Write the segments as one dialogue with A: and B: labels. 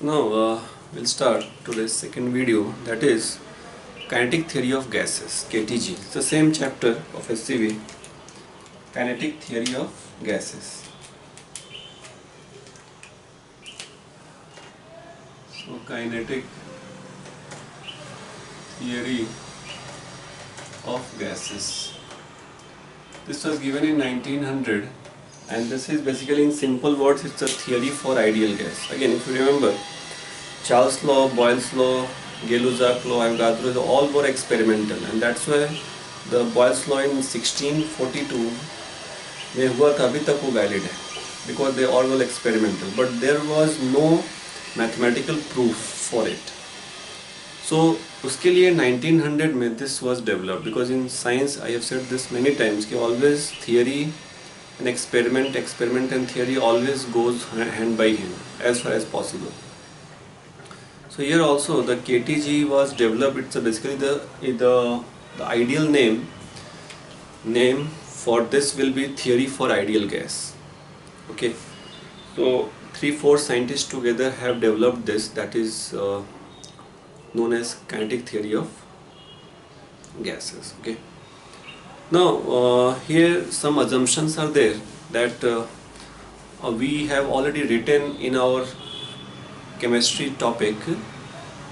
A: Now we'll start today's second video, that is kinetic theory of gases, KTG. It's the same chapter of SCV, kinetic theory of gases. So kinetic theory of gases. This was given in 1900 and this is basically, in simple words, it's a theory for ideal gas. Again, if you remember, Charles law, Boyle's law, Gay-Lussac law, Avogadro's law, all were experimental, and that's why the Boyle's law in 1642 में हुआ था, अभी तक वो valid है, because they all were experimental, but there was no mathematical proof for it. So उसके लिए 1900 में this was developed, because in science I have said this many times कि always theory and experiment and theory always goes hand by hand as far as possible. So here also the KTG was developed. It's basically the ideal name for this will be theory for ideal gas. Okay, so 3-4 scientists together have developed this, that is known as kinetic theory of gases. Okay, now here some assumptions are there that we have already written in our chemistry topic.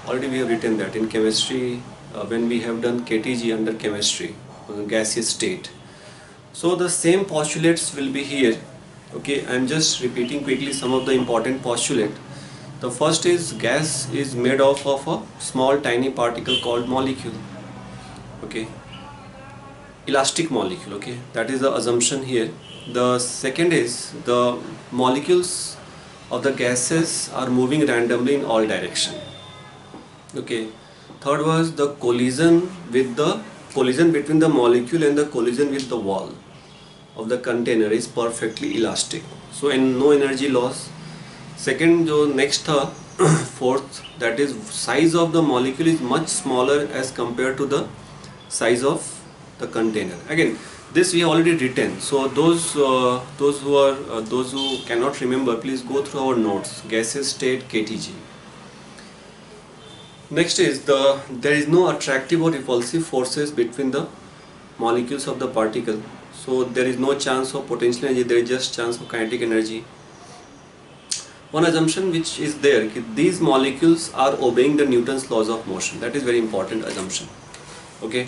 A: Already we have written that in chemistry when we have done KTG under chemistry, gaseous state. So the same postulates will be here. Okay, I am just repeating quickly some of the important postulates. The first is gas is made of a small tiny particle called molecule. Okay, elastic molecule. Okay, that is the assumption here. The second is the molecules of the gases are moving randomly in all direction. Okay, third was the collision between the molecule and the collision with the wall of the container is perfectly elastic, so and no energy loss. Second, जो next था fourth, that is size of the molecule is much smaller as compared to the size of the container. Again, this we have already written, so those who cannot remember, please go through our notes, gaseous state KTG. Next is there is no attractive or repulsive forces between the molecules of the particle, so there is no chance of potential energy, there is just chance of kinetic energy. One assumption which is there, these molecules are obeying the Newton's laws of motion. That is very important assumption. Okay.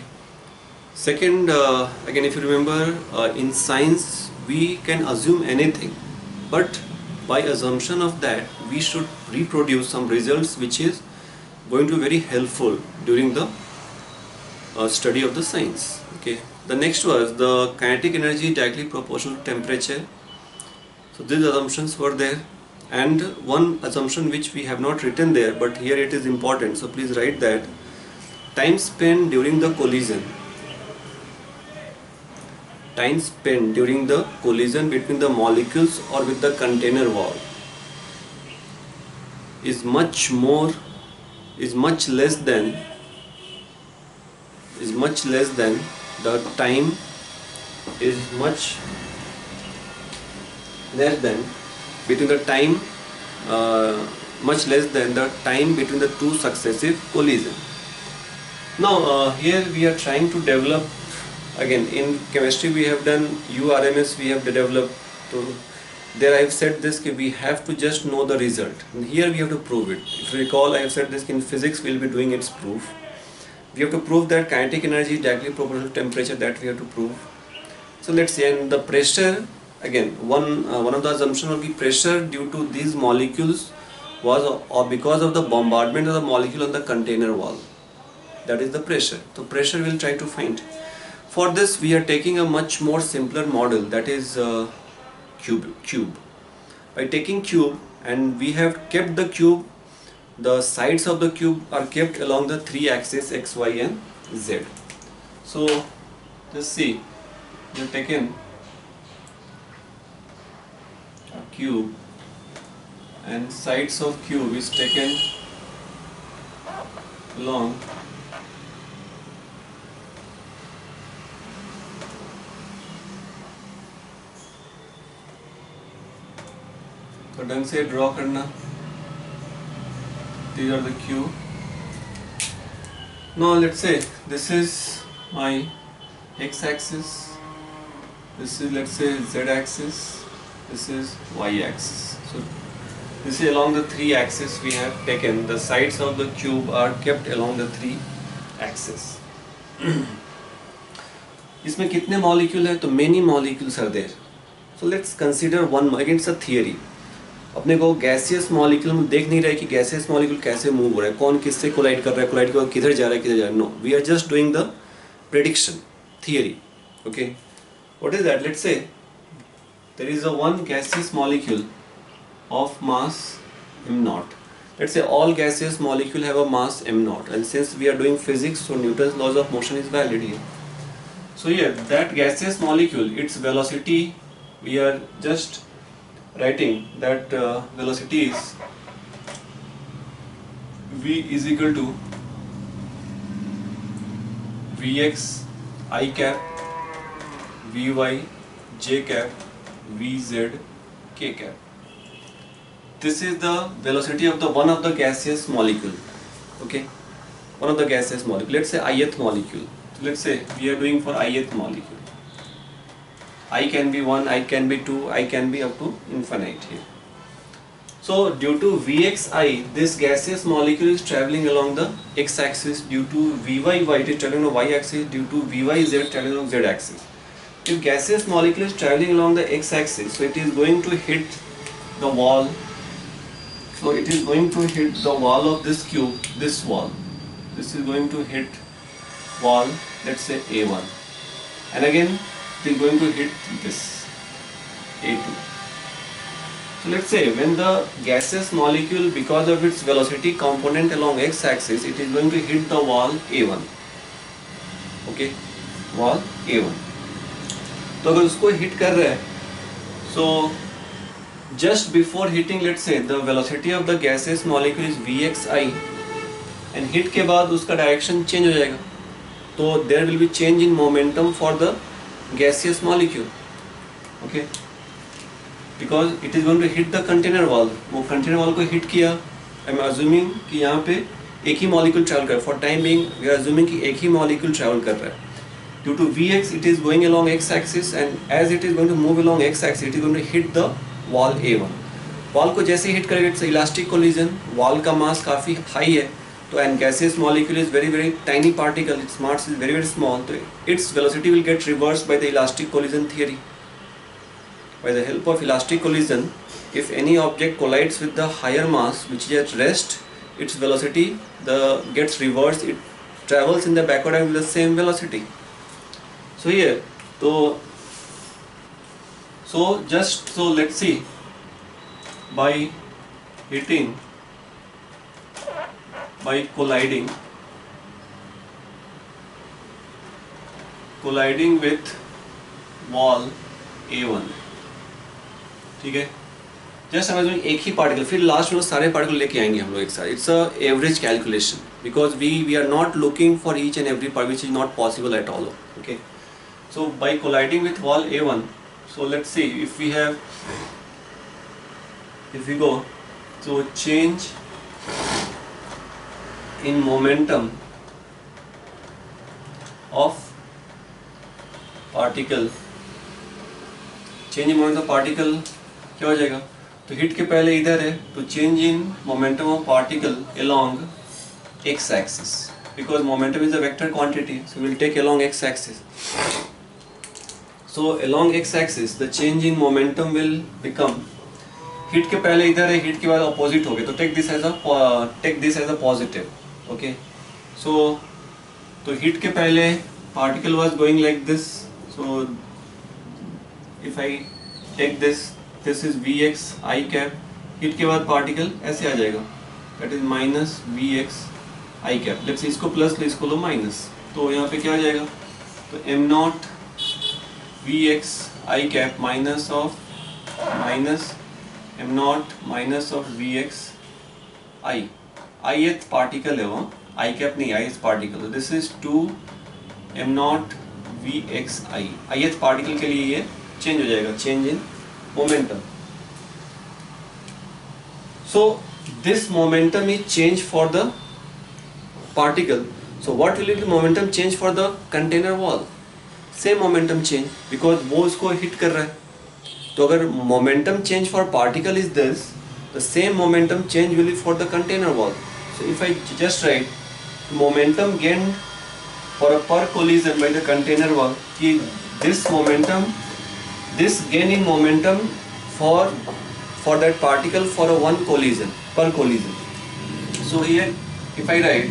A: Second, again, if you remember, in science we can assume anything, but by assumption of that we should reproduce some results which is going to be very helpful during the study of the science. Okay. The next was the kinetic energy directly proportional to temperature. So these assumptions were there, and one assumption which we have not written there, but here it is important, so please write that: time spent during the collision between the molecules or with the container wall is much less than the time between the two successive collisions. Now here we are trying to develop, again in chemistry we have done URMS, we have developed, so there I have said this, we have to just know the result, and here we have to prove it. If you recall, I have said this in physics we will be doing its proof. We have to prove that kinetic energy is directly proportional to temperature, that we have to prove. So let's see, and the pressure, again one of the assumptions will be pressure due to these molecules was or because of the bombardment of the molecule on the container wall, that is the pressure. So pressure we will try to find. For this we are taking a much more simpler model, that is cube. By taking cube, and we have kept the cube, the sides of the cube are kept along the three axes x, y and z. So just see, we have taken a cube and sides of cube is taken along तो ढंग से draw करना। these are the cube. Now let's say this is my x-axis, this is, let's say, z-axis, this is y-axis. So this is along the three axes we have taken. The sides of the cube are kept along the three axes. इसमें कितने molecule है? तो many molecules are there. So let's consider one. Again it's a theory. अपने को gaseous molecule में देख नहीं रहे कि गैसियस मॉलिक्यूल कैसे मूव हो रहा है, कौन किससे कोलाइड कर रहा है, कोलाइड के बाद किधर जा रहा है, किधर जा रहा है. No, we are just doing the prediction theory. Okay, what is that? Let's say there is a one gaseous molecule of mass m0. Let's say all gaseous molecule have a mass m0, and since we are doing physics, so Newton's laws of motion is valid here. So here, that gaseous molecule, its velocity, we are just writing that velocity is v is equal to vx I cap, vy j cap, vz k cap. This is the velocity of the one of the gaseous molecule. Okay, one of the gaseous molecule. Let's say ith molecule. So let's say we are doing for ith molecule. I can be 1, I can be 2, I can be up to infinite here. So due to Vxi, this gaseous molecule is traveling along the x-axis. Due to Vyy, it is traveling on the y-axis. Due to Vyz, traveling along the z-axis. If gaseous molecule is traveling along the x-axis, so it is going to hit the wall. So it is going to hit the wall of this cube, this wall. This is going to hit wall, let's say A1. And again, it is going to hit this, A2. So let's say when the gaseous molecule, because of its velocity component along x-axis, it is going to hit the wall A1. Okay, wall A1. तो अगर उसको hit कर रहा है, so just before hitting, let's say the velocity of the gaseous molecule is vxi, and hit के बाद उसका direction change हो जाएगा. तो there will be change in momentum for the gaseous molecule. Okay, because it is going to hit the container wall. वो container wall को hit किया, I am assuming कि यहाँ पे एक ही molecule travel कर रहा है. For time being, we are assuming कि एक ही molecule travel कर रहा है. Due to Vx, it is going along x-axis, and as it is going to move along x-axis, it is going to hit the wall A1. Wall को जैसे ही hit करेगा, it's elastic collision. Wall का mass काफ़ी high है, तो and gaseous molecule is very very tiny particle, its mass is very very small, तो its velocity will get reverse by the elastic collision theory. By the help of elastic collision, if any object collides with the higher mass which is at rest, its velocity gets reversed, it travels in the backward and with the same velocity. So here, so let's see, by colliding with wall A1, ठीक है. Just समझ में एक ही particle, फिर last में सारे particle लेके आएंगे हम लोग एक साथ. It's a average calculation, because we are not looking for each and every part, which is not possible at all. Okay, so by colliding with wall A1, so let's see, if we go, so change in momentum of particle, change in momentum of particle क्या हो जाएगा? तो hit के पहले इधर है, तो change in momentum of particle along x axis, because momentum is a vector quantity, so will take along x axis. So along x-axis the change in momentum will become, hit के पहले इधर है, hit के बाद opposite हो गए, तो take this as a positive. Okay, so तो hit के पहले particle was going like this, so if I take this is Vx I cap, hit के बाद particle ऐसे आ जाएगा, that is minus Vx I cap. let's see, इसको plus low, इसको लो minus, तो यहाँ पे क्या आ जाएगा? तो m naught Vx I cap minus m naught minus of Vx I, ith particle है वो, I cap नहीं, ith particle, so this is 2 m naught Vx I, ith particle के लिए ये चेंज हो जाएगा, change in momentum. So this momentum is change for the particle. So what will be the momentum change for the container wall? Same momentum change, because वो उसको hit कर रहा है. तो अगर momentum change for particle is this, the same momentum change will be for the container wall. So if I just write momentum gained for a per collision by the container wall, कि this momentum, this gain in momentum for that particle for a one collision, per collision. So here if I write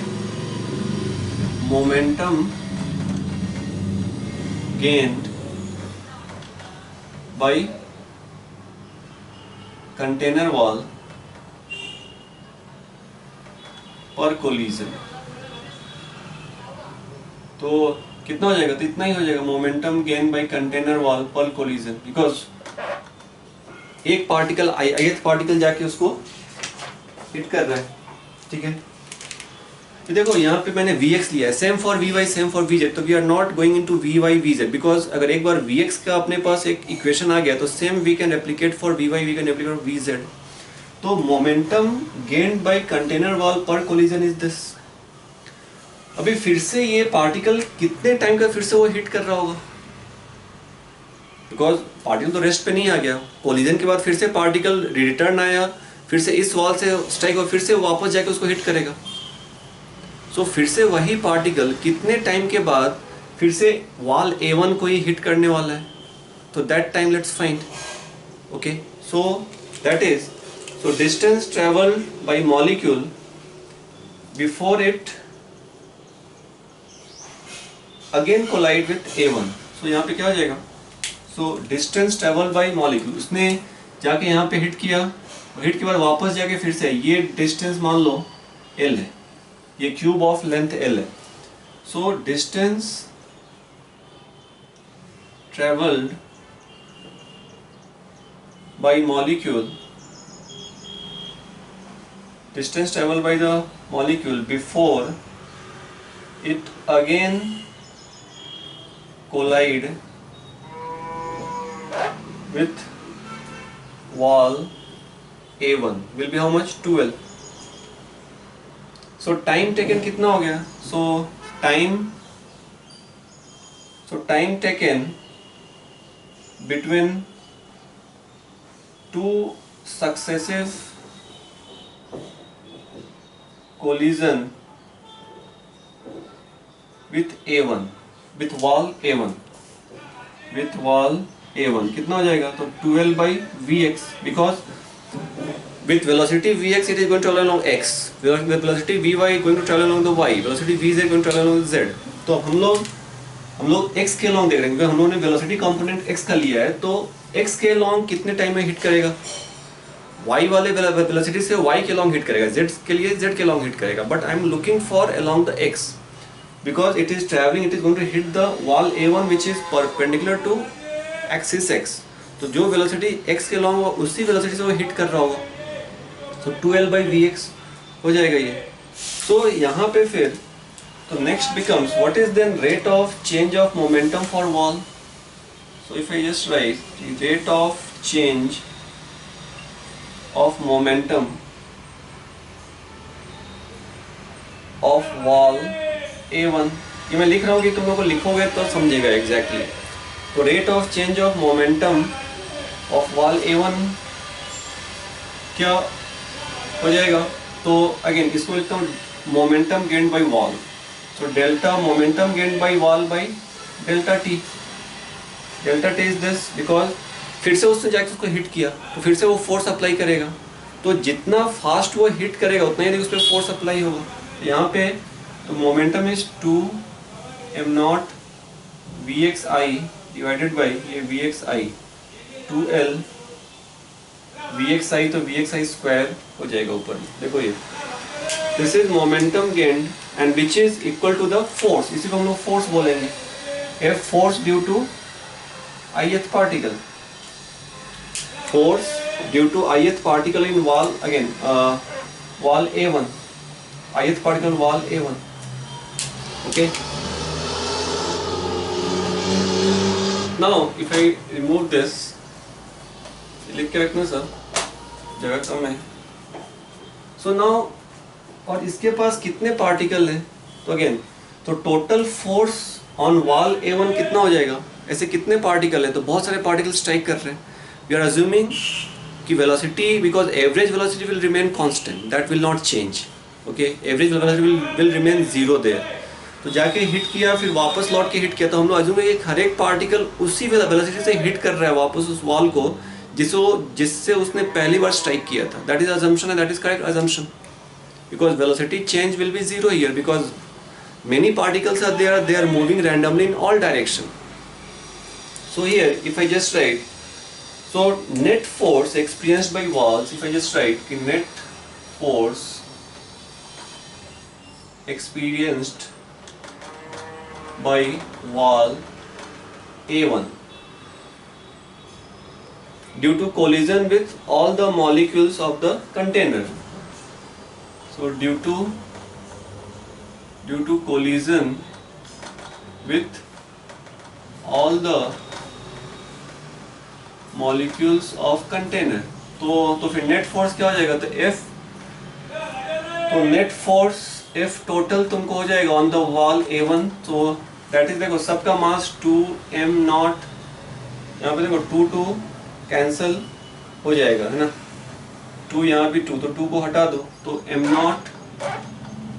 A: momentum gained by container wall per collision, तो कितना हो जाएगा? तो इतना ही हो जाएगा, momentum gain by container wall पर collision, because एक पार्टिकल ith पार्टिकल जाके उसको हिट कर रहा है. ठीक है, तो देखो यहाँ पे मैंने Vx लिया है, same for Vy same for Vz, तो we are not going into Vy Vz, because अगर एक बार Vx का अपने पास एक इक्वेशन आ गया तो same we can replicate for Vy, we can replicate for Vz. तो momentum gained by container wall पर कोलिजन इज दिस. अभी फिर से ये पार्टिकल कितने टाइम का फिर से वो हिट कर रहा होगा, बिकॉज पार्टिकल तो रेस्ट पे नहीं आ गया, कोलिजन के बाद फिर से पार्टिकल रिटर्न आया, फिर से इस वॉल से स्ट्राइक और फिर से वापस जाके उसको हिट करेगा. सो फिर से वही पार्टिकल कितने टाइम के बाद फिर से वॉल A1 को ही हिट करने वाला है. तो that time let's find. Okay, so that is, so distance travelled by molecule before it again collide with A1. So यहाँ पे क्या हो जाएगा? So distance travel by molecule, उसने जाके यहाँ पे हिट किया, हिट के बाद वापस जाके फिर से ये डिस्टेंस मान लो L है, ये क्यूब ऑफ लेंथ L है. सो distance travelled by molecule, distance travel by the molecule before it again collide with wall A1 will be how much? 12. So time taken कितना हो गया? So time taken between two successive collision with A1, with wall A1, with wall A1 कितना हो जाएगा? तो 12 by Vx, because with velocity Vx it is going to travel along x, with velocity Vy going to travel along the y, velocity Vz going to travel along the z. तो हम लोग x के long देख रहे हैं, क्योंकि हम लोगों ने वेलोसिटी कंपोनेंट x का लिया है, तो x के लॉन्ग कितने टाइम में हिट करेगा? y वाले वेलोसिटी से y के लॉन्ग हिट करेगा, z के लिए z के लॉन्ग हिट करेगा. But I am looking for along the x, because it is traveling, it is going to hit the wall A1 which is perpendicular to axis x. तो जो velocity x के long होगा उसी velocity से वो hit कर रहा होगा. तो 12 by Vx हो जाएगा ये. तो यहाँ पे फिर तो next becomes what is then rate of change of momentum for wall. So if I just write the rate of change of momentum of wall A1, ये मैं लिख रहा हूँ कि तुम लोग को लिखोगे तो समझेगा एग्जैक्टली. तो rate of change of momentum of wall A1 क्या हो जाएगा? तो अगेन इसको लिखता हूँ momentum gained bye wall. So delta momentum gained bye wall by delta T. Delta T is this, because फिर से उसने जाके उसको हिट किया तो फिर से वो फोर्स अप्लाई करेगा, तो जितना फास्ट वो हिट करेगा उतना ही उस पर फोर्स अप्लाई होगा. यहाँ पे तो momentum is 2 m0 Vxi divided by ये Vxi 2L Vxi, तो Vxi स्क्वायर हो जाएगा ऊपर. देखो ये this is momentum gained and which is equal to the force, इसी को हम लोग फोर्स बोलेंगे. F force due to ith particle, force due to ith particle in wall, again wall A1, ith particle wall A1. Okay. Now if I remove this, लिख के रखना sir, जगह कम है. सो नाउ, और इसके पास कितने पार्टिकल हैं? तो अगेन, तो total force on wall A1 कितना हो जाएगा? ऐसे कितने पार्टिकल हैं? तो बहुत सारे पार्टिकल स्ट्राइक कर रहे हैं. वी आर अज्यूमिंग कि velocity, because average velocity will remain constant, that will not change. Okay, average velocity will remain zero there. तो जाके हिट किया, फिर वापस लौट के हिट किया, तो हम लोग अज्यूम कि हर एक पार्टिकल उसी वेलोसिटी से हिट कर रहा है वापस उस वॉल को जिससे उसने पहली बार स्ट्राइक किया था. That is assumption and that is correct assumption, because velocity change will be zero here, because many particles are there, they are moving randomly in all direction. So here if I just write, so net force experienced by walls, if I just write ki net force experienced by wall A1 due to collision with all the molecules of the container. So due to collision with all the molecules of container, तो फिर net force क्या हो जाएगा? तो F, तो net force F total तुमको हो जाएगा ऑन द वॉल A1. तो दैट इज, देखो सबका मास 2m नॉट, यहाँ पे देखो 2 कैंसिल हो जाएगा, है ना. 2 यहाँ भी 2, तो 2 को हटा दो, तो m naught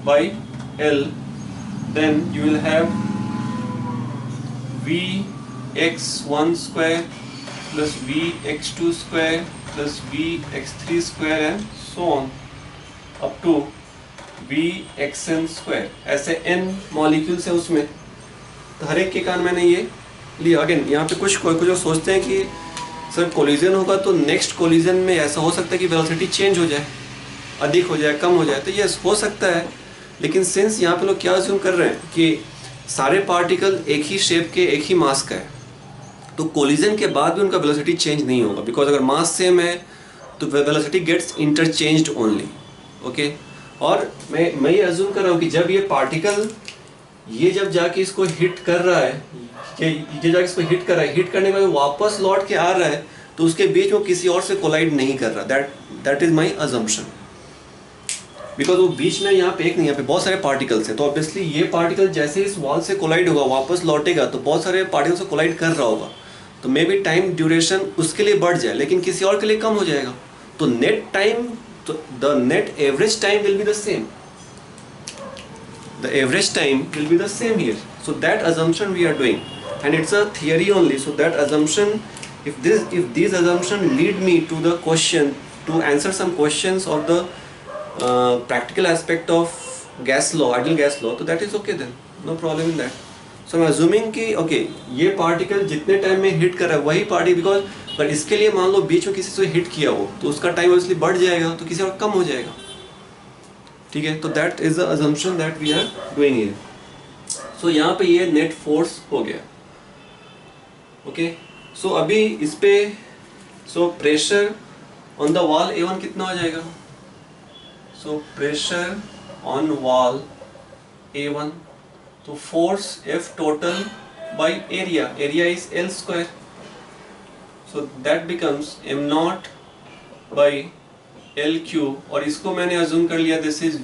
A: by L, then you will have Vx1 square plus Vx2 square plus Vx3 square and so on up to Vxn square. ऐसे n मॉलिक्यूल्स है उसमें, तो हर एक के कारण मैंने ये लिया. अगेन यहाँ पे कुछ जो सोचते हैं कि सर कोलिजन होगा तो नेक्स्ट कोलिजन में ऐसा हो सकता है कि वेलोसिटी चेंज हो जाए, अधिक हो जाए, कम हो जाए. तो ये हो सकता है, लेकिन सिंस यहाँ पे लोग क्या अज्यूम कर रहे हैं कि सारे पार्टिकल एक ही शेप के, एक ही मास का है, तो कोलिजन के बाद भी उनका वेलोसिटी चेंज नहीं होगा, बिकॉज अगर मास सेम है तो velocity gets interchanged only. Okay, और मैं ये अज्यूम कर रहा हूँ कि जब ये पार्टिकल ये जब जाके इसको हिट कर रहा है, ये जाके इसको हिट कर रहा है, हिट करने के बाद वापस लौट के आ रहा है, तो उसके बीच में किसी और से कोलाइड नहीं कर रहा. That is my assumption, because वो बीच में यहाँ पे एक नहीं, यहाँ पे बहुत सारे पार्टिकल्स हैं. तो ऑब्वियसली ये पार्टिकल जैसे इस वॉल से कोलाइड होगा, वापस लौटेगा, तो बहुत सारे पार्टिकल से कोलाइड कर रहा होगा. तो मे बी टाइम ड्यूरेशन उसके लिए बढ़ जाए, लेकिन किसी और के लिए कम हो जाएगा. तो नेट टाइम, तो the net average time will be the same. The average time will be the same here. So that assumption we are doing, and it's a theory only. So that assumption, if these assumptions lead me to the question, to answer some questions of the practical aspect of gas law, ideal gas law, so that is okay then, no problem in that. So I'm assuming कि okay, ये particle जितने time में hit कर रहा है वही particle, because पर इसके लिए मान लो बीच में किसी से हिट किया हो तो उसका टाइम ऑब्वियसली बढ़ जाएगा, तो किसी और कम हो जाएगा. ठीक है, तो that is the assumption that we are doing here. So यहाँ पे ये नेट फोर्स हो गया. ओके, सो अभी इस पे, so pressure on the wall A1 कितना हो जाएगा? So pressure on wall A1, तो force F total by area is L square. So that becomes m naught by L cube, और इसको मैंने अज्यूम कर लिया this is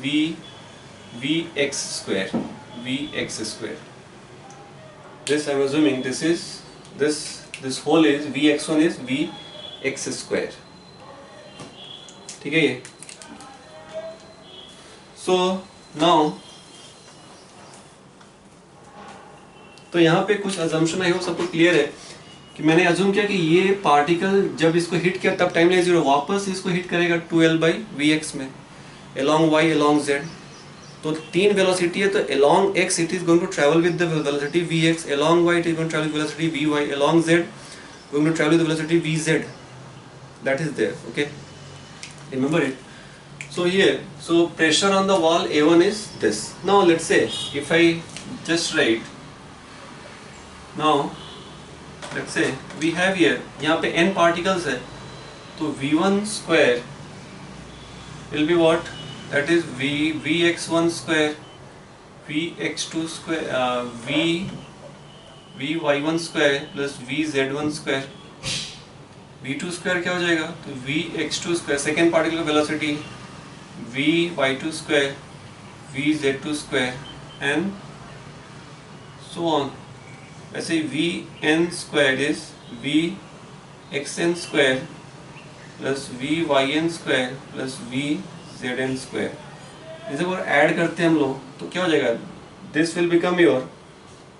A: Vx square. This I am assuming this is this whole is Vx1 is Vx square. ठीक है ये. So now, तो यहाँ पे कुछ assumption आई हो, सब कुछ क्लियर है कि मैंने अज्यूम किया कि ये पार्टिकल जब इसको हिट किया तब टाइम लेगा 0, वापस इसको हिट करेगा 2L by Vx में, along y along z. तो तीन वेलोसिटी है, तो along x it is going to travel with the velocity Vx, along y it is going to travel with velocity Vy, along z going to travel with the velocity Vz. That is there, okay, remember it. So here, so pressure on the wall A1 is this. Now let's say if I just write, now let's say we have here, यहाँ पे n particles है, तो V1 square will be what? That is Vx1 square, Vx2 square, Vy1 square plus Vz1 square. V2 square क्या हो जाएगा? तो Vx2 square, second particle का velocity vy2 square, vz2 square and so on. वैसे vn square is vxn square plus vyn square plus vzn square. इसे अगर add करते हैं हम लोग तो क्या हो जाएगा? This will become your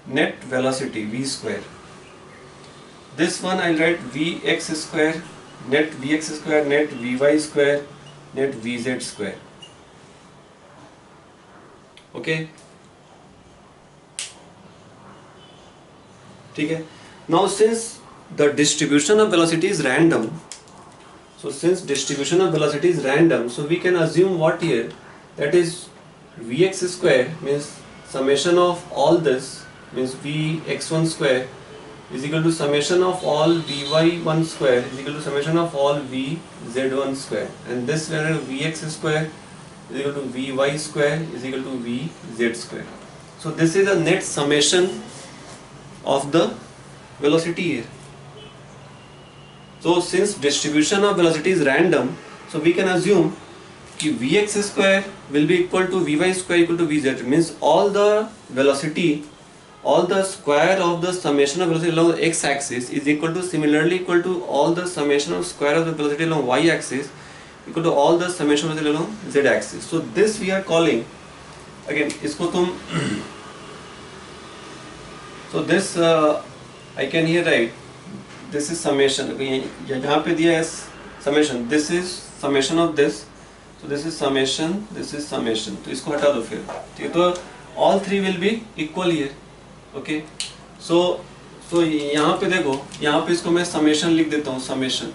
A: net velocity v square. This one I'll write vx square, net vx square, net vy square, net vz square. Okay. ठीक है. Now since the distribution of velocity is random, so since distribution of velocity is random, so we can assume what here, that is vx square means summation of all this means vx1 square is equal to summation of all vy1 square is equal to summation of all vz1 square, and this where vx square is equal to vy square is equal to vz square. So this is a net summation of the velocity here. So since distribution of velocity is random, so we can assume कि vx square will be equal to vy square equal to vz, means all the velocity, all the square of the summation of velocity along the x axis is equal to similarly equal to all the summation of square of the velocity along y axis equal to all the summation of velocity along z axis. So this we are calling, again इसको तुम so this I can here write this is summation, यहाँ पे दिया है summation, this is summation of this, so this is summation, this is summation, तो इसको हटा दो फिर, ठीक है? तो all three will be equal here. Okay. So यहाँ पे देखो, यहाँ पे इसको मैं समेशन लिख देता हूँ. Summation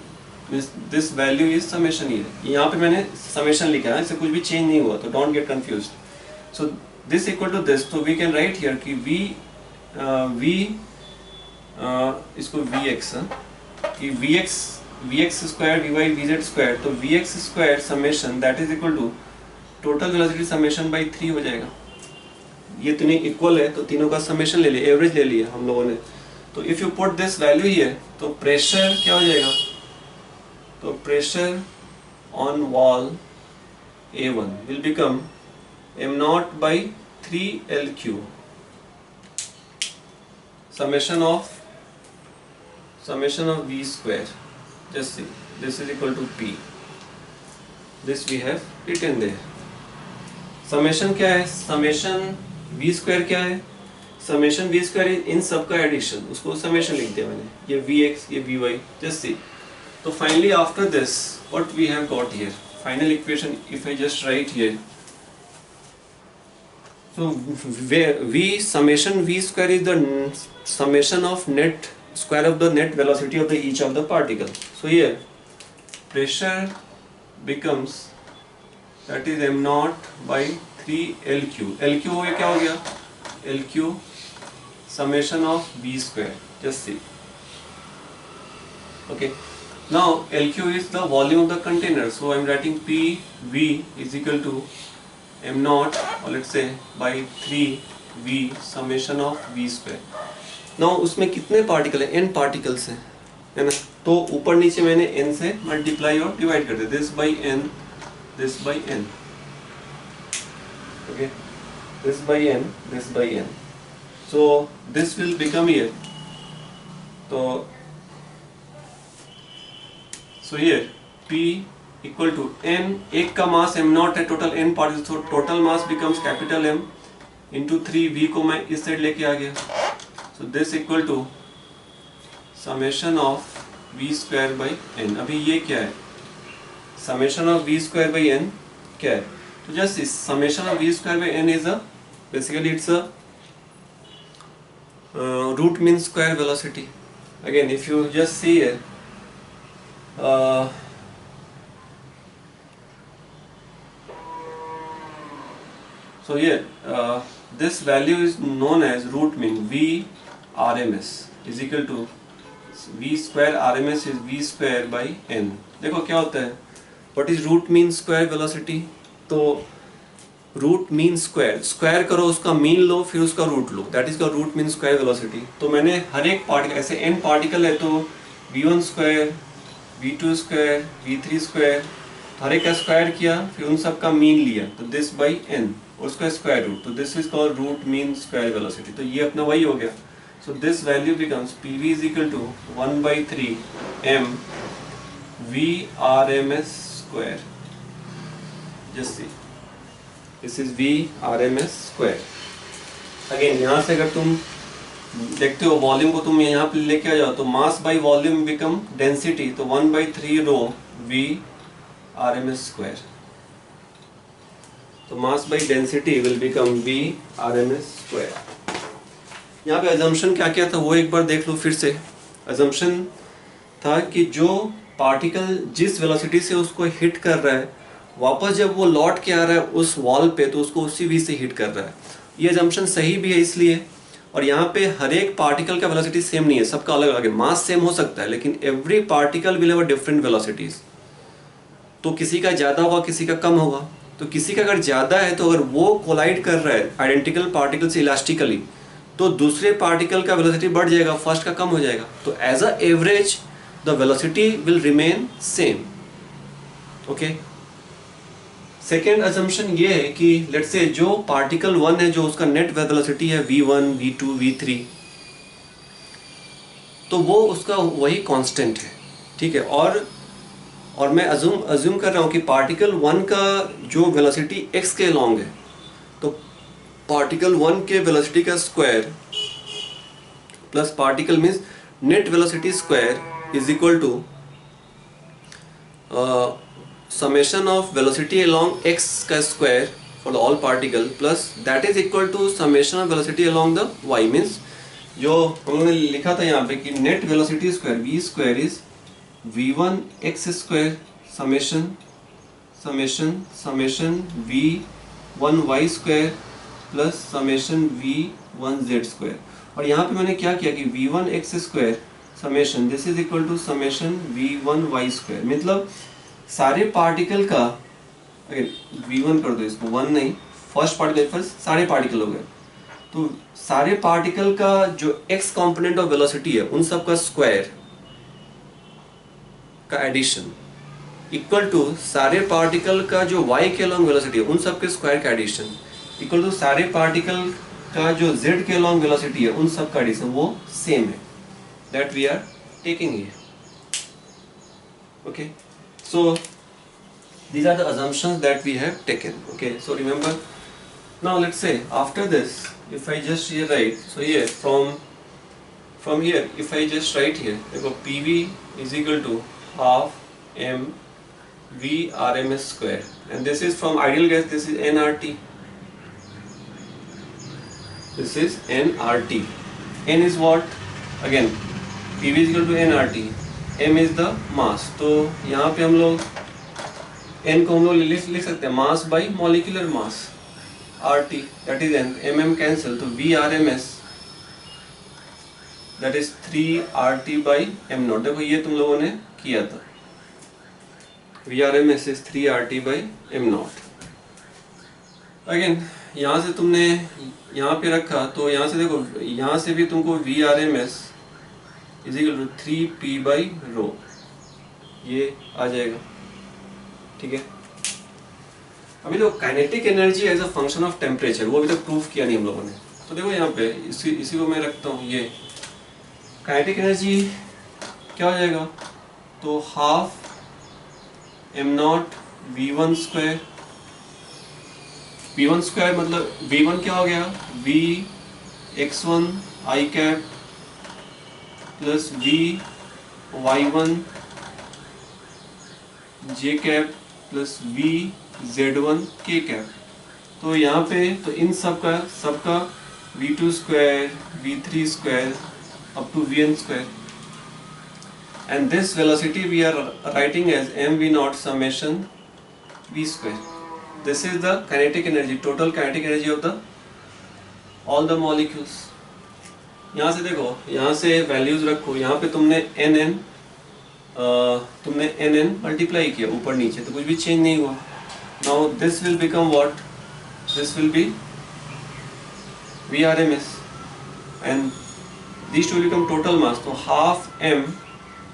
A: means this value is summation. यहाँ पे मैंने समेशन लिखा है, इससे कुछ भी चेंज नहीं हुआ, तो don't get confused. So this equal to this, तो वी कैन राइट हियर कि वी इसको वी एक्स कि v x square v y v z square, तो v x square summation that is equal to total velocity summation by 3 हो जाएगा. ये तीनों equal है तो तीनों का समेशन ले लिए, एवरेज ले लिया हम लोगों ने. तो if you put this value here, तो प्रेशर क्या हो जाएगा? तो pressure on wall A1 will become m0 by 3LQ summation of v square. Just see, this is equal to p. This we have written there. Summation क्या है? Summation v square क्या है? Summation v square इन सब का addition, उसको summation लिख दिया मैंने. ये vx, ये vy. Just see. तो finally after this what we have got here, final equation if I just write here, so v summation v square is the summation of net square of the net velocity of the each of the particle. So here pressure becomes that is m0 by 3LQ. LQ हो गया, क्या हो गया? LQ summation of v square. Just see. Okay. Now LQ is the volume of the container. So I am writing PV is equal to m0 or let's say by 3v summation of v square. Now उसमें कितने particle है? n particles हैं, है ना? तो ऊपर नीचे मैंने n से मल्टीप्लाई और डिवाइड कर दिया. This by n, this by n. Okay, this by n, this by n. So this will become here. So here P equal to n, एक का मास m0 है, टोटल n पार्टिकल्स, तो total mass becomes capital M into 3v को मैं इस side लेके आ गया. So this equal to summation of v square by n. अभी ये क्या है? Summation of v square by n क्या है? तो जस्ट इस summation of v square by n is a basically it's a root mean square velocity. Again if you just see here, so here this value is known as root mean v RMS is equal to v square RMS is v square by n. देखो क्या होता है, what is root mean square velocity? तो root mean square, square करो उसका mean लो फिर उसका root low, that is का रूट मीन स्क्वायर वेलोसिटी. तो मैंने हर एक पार्टिकल, ऐसे n पार्टिकल है तो v1 square v2 square v3 square हर एक का स्क्वायर किया, फिर उन सब का मीन लिया, तो दिस बाई एन, उसका स्क्वायर रूट, तो this is called root mean square velocity. तो ये अपना वही हो गया। So this value becomes PV is equal to 1/3 m VRMS square. Just see, this is VRMS square. Again यहाँ से अगर तुम देखते हो वॉल्यूम को तुम यहाँ पे लेके आ जाओ, तो mass by volume become density, तो 1/3 रो VRMS स्क्वायर। तो mass by density will become VRMS square. यहाँ पे अजम्पशन क्या क्या था वो एक बार देख लो फिर से। अजम्पशन था कि जो पार्टिकल जिस वेलोसिटी से उसको हिट कर रहा है, वापस जब वो लौट के आ रहा है उस वॉल पे, तो उसको उसी वी से हिट कर रहा है। ये अजम्पशन सही भी है इसलिए, और यहाँ पे हर एक पार्टिकल का वेलोसिटी सेम नहीं है, सबका अलग अलग है। मास सेम हो सकता है लेकिन every particle will have a different velocities. तो किसी का ज़्यादा होगा, किसी का कम होगा। तो किसी का अगर ज़्यादा है, तो अगर वो कोलाइड कर रहा है आइडेंटिकल पार्टिकल से इलास्टिकली, तो दूसरे पार्टिकल का वेलोसिटी बढ़ जाएगा, फर्स्ट का कम हो जाएगा। तो as a average the velocity will remain same. Okay. Second assumption ये है कि लेट्स से जो पार्टिकल 1 है, जो उसका नेट वेलोसिटी है v1, v2, v3, तो वो उसका वही कांस्टेंट है, ठीक है। और मैं अज्यूम कर रहा हूँ कि पार्टिकल 1 का जो वेलोसिटी x के लॉन्ग है, तो पार्टिकल 1 के वेलोसिटी का square plus particle means net velocity square is equal to summation of velocity along x का square for the all particle plus that is equal to summation of velocity along the y, means जो हमने लिखा था यहाँ पे कि net velocity square v square is v1 x square summation v1 y square plus summation v1 z square। और यहाँ पे मैंने क्या किया कि v1 x square summation this is equal to summation v1 y square, मतलब सारे पार्टिकल का v1 कर दो, इसको 1 नहीं, फर्स्ट पार्टिकल फर्स्ट, सारे पार्टिकल हो गए। तो सारे पार्टिकल का जो x कंपोनेंट ऑफ वेलोसिटी है उन सब का स्क्वायर का एडिशन इक्वल टू सारे पार्टिकल का जो y के लॉन्ग वेलोसिटी है उन सब के स्क्वायर का एडिशन इक्वल टू सारे पार्टिकल का जो z के लॉन्ग वेलोसिटी है उन सब का एडिशन, वो सेम है। That we are taking here. Okay, so these are the assumptions that we have taken. Okay, so remember, now let's say after this, if I just here write, so here from here if I just write here, PV is equal to half m v RMS square, and this is from ideal gas, this is nRT, this is nRT. N is what? Again PV is equal to nRT, m is the mass। तो यहाँ पे हम लोग n को हम लोग लिख सकते हैं mass by molecular mass, RT that is n, mm cancel, तो VRMS that is 3RT by m not. देखो ये तुम लोगों ने किया था, VRMS is 3RT by m not. Again यहाँ से तुमने यहाँ पे रखा, तो यहाँ से देखो, यहाँ से भी तुमको VRMS is equal to 3p by rho, ये आ जाएगा, ठीक है। अभी तो kinetic energy as a function of temperature, वो अभी तक प्रूफ किया नहीं हम लोगों ने। तो देखो यहाँ पे इसी को मैं रखता हूँ, ये काइनेटिक एनर्जी क्या हो जाएगा, तो half m naught v1 square, v1 square मतलब v1 क्या हो गया, v x1 i cap plus v y1 j cap plus v z1 k cap. तो यहाँ पे तो इन सबका v2 square v3 square up to vn square, and this velocity we are writing as mv naught summation v square. This is the kinetic energy, total kinetic energy of the all the molecules. यहाँ से देखो, यहाँ से values रखो, यहाँ पे तुमने nn multiply किया ऊपर नीचे, तो कुछ भी चेंज नहीं हुआ। Now this will become what, this will be VRMS and these two become total mass, तो half m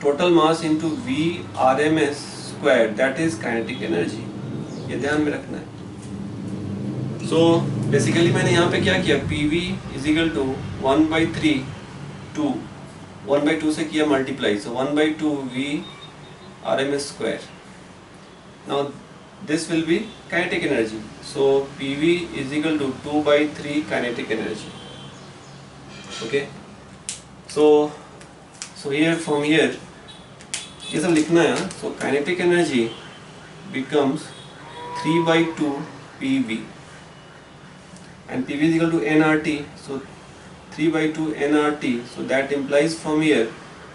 A: total mass into VRMS square that is kinetic energy, ये ध्यान में रखना है। सो बेसिकली मैंने यहाँ पे क्या किया, PV इज इक्वल टू 1/3 2 1/2 से किया multiply, so 1/2 V RMS square. Now this will be kinetic energy, so PV is equal to 2/3 kinetic energy. Okay, so here from here ये सब लिखना है। so kinetic energy becomes 3/2 PV and PV is equal to nRT, so 3/2 nRT, so that implies from here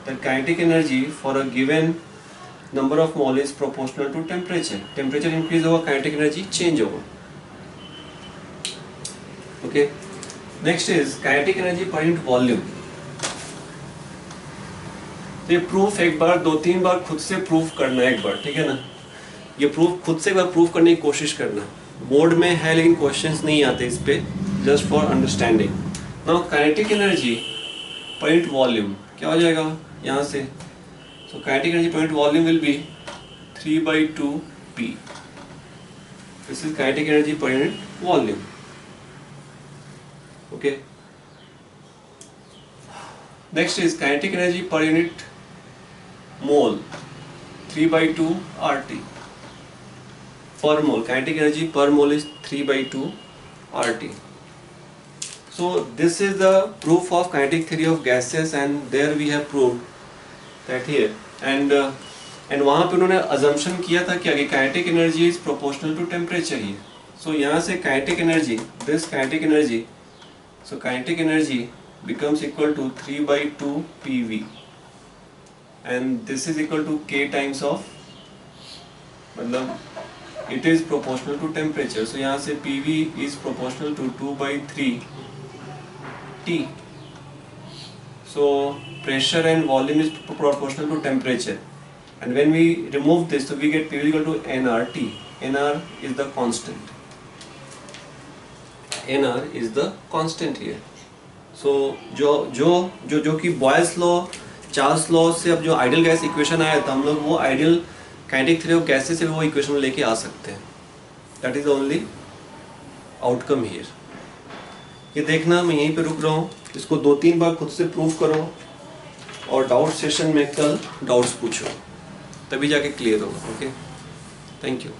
A: that kinetic energy for a given number of mole is proportional to temperature. Temperature increase होगा, kinetic energy change होगा। Okay, next is kinetic energy per unit volume। तो ये proof एक बार 2-3 बार खुद से proof करना है एक बार, ठीक है ना। ये प्रूफ खुद से एक बार प्रूफ करने की कोशिश करना। बोर्ड में है लेकिन क्वेश्चंस नहीं आते इस पे, just for understanding. Now kinetic energy per unit volume क्या हो जाएगा यहाँ से, so kinetic energy per unit volume will be 3/2 P. This is kinetic energy per unit volume. Okay. Next is kinetic energy per unit mole, 3/2 RT. Per mole, kinetic energy per mole is 3/2 RT. So this is the proof of kinetic theory of gases, and there we have proved that here and वहाँ पे उन्होंने assumption किया था कि kinetic energy is proportional to temperature here. So यहाँ से kinetic energy, this kinetic energy, so kinetic energy becomes equal to 3/2 PV, and this is equal to K times of, मतलब it is proportional to temperature. So यहाँ से PV is proportional to 2/3 T. So pressure and volume is proportional to temperature, and when we remove this, so we get PV equal to nRT. nR is the constant. nR is the constant here. So जो कि Boyle's law, Charles law से अब जो ideal gas equation आया था, हम लोग वो ideal kinetic theory of gases से वो इक्वेशन लेके आ सकते हैं। That is only outcome here. ये देखना, मैं यहीं पे रुक रहा हूँ, इसको 2-3 बार खुद से प्रूव करो और डाउट सेशन में कल डाउट्स पूछो, तभी जाके क्लियर होगा। Okay, thank you.